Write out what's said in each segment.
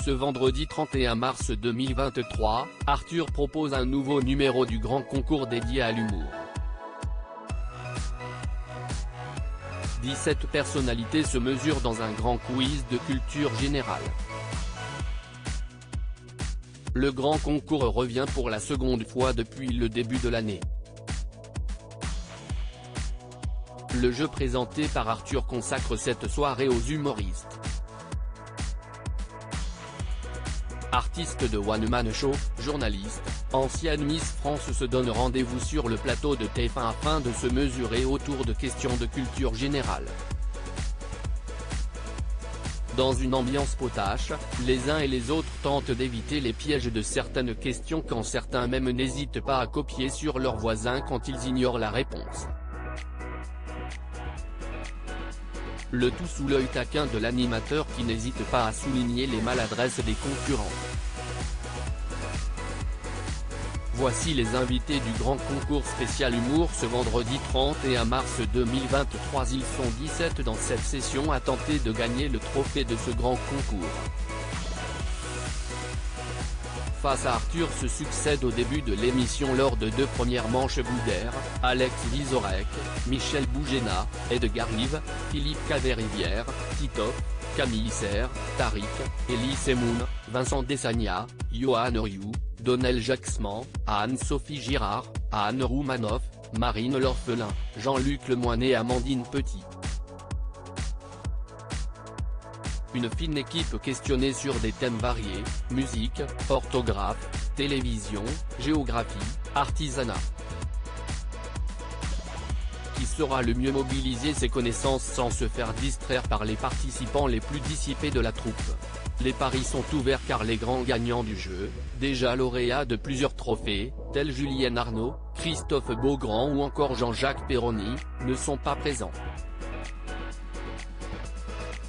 Ce vendredi 31 mars 2023, Arthur propose un nouveau numéro du grand concours dédié à l'humour. 17 personnalités se mesurent dans un grand quiz de culture générale. Le grand concours revient pour la seconde fois depuis le début de l'année. Le jeu présenté par Arthur consacre cette soirée aux humoristes. Artistes de One Man Show, journalistes, ancienne Miss France se donnent rendez-vous sur le plateau de TF1 afin de se mesurer autour de questions de culture générale. Dans une ambiance potache, les uns et les autres tentent d'éviter les pièges de certaines questions quand certains même n'hésitent pas à copier sur leurs voisins quand ils ignorent la réponse. Le tout sous l'œil taquin de l'animateur qui n'hésite pas à souligner les maladresses des concurrents. Voici les invités du grand concours spécial humour ce vendredi 31 mars 2023. Ils sont 17 dans cette session à tenter de gagner le trophée de ce grand concours. Face à Arthur se succèdent au début de l'émission lors de 2 premières manches Boudère, Alex Vizorek, Michel Bougena, Edgar Rive, Philippe Caverivière, Titoff, Camille Serre, Tariq, Elie Semoun, Vincent Desagna, Johan Rioux, Donnel Jacksman, Anne-Sophie Girard, Anne Roumanoff, Marine L'Orphelin, Jean-Luc Lemoyne et Amandine Petit. Une fine équipe questionnée sur des thèmes variés, musique, orthographe, télévision, géographie, artisanat. Qui saura le mieux mobiliser ses connaissances sans se faire distraire par les participants les plus dissipés de la troupe? Les paris sont ouverts car les grands gagnants du jeu, déjà lauréats de plusieurs trophées, tels Julienne Arnaud, Christophe Beaugrand ou encore Jean-Jacques Perroni, ne sont pas présents.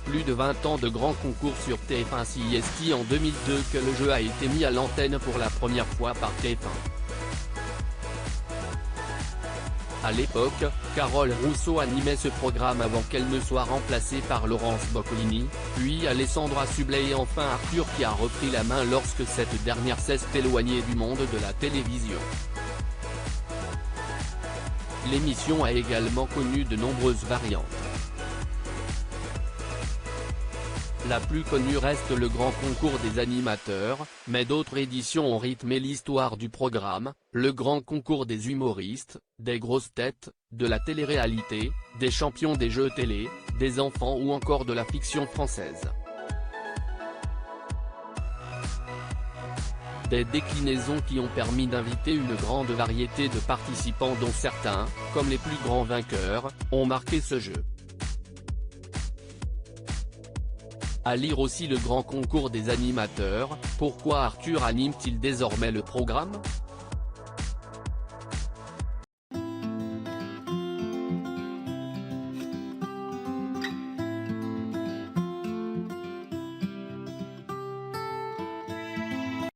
Plus de 20 ans de grands concours sur TF1. C'est en 2002 que le jeu a été mis à l'antenne pour la première fois par TF1. À l'époque, Carole Rousseau animait ce programme avant qu'elle ne soit remplacée par Laurence Boccolini, puis Alessandra Sublet et enfin Arthur qui a repris la main lorsque cette dernière s'est éloignée du monde de la télévision. L'émission a également connu de nombreuses variantes. La plus connue reste le grand concours des animateurs, mais d'autres éditions ont rythmé l'histoire du programme, le grand concours des humoristes, des grosses têtes, de la télé-réalité, des champions des jeux télé, des enfants ou encore de la fiction française. Des déclinaisons qui ont permis d'inviter une grande variété de participants dont certains, comme les plus grands vainqueurs, ont marqué ce jeu. À lire aussi le grand concours des animateurs, pourquoi Arthur anime-t-il désormais le programme ?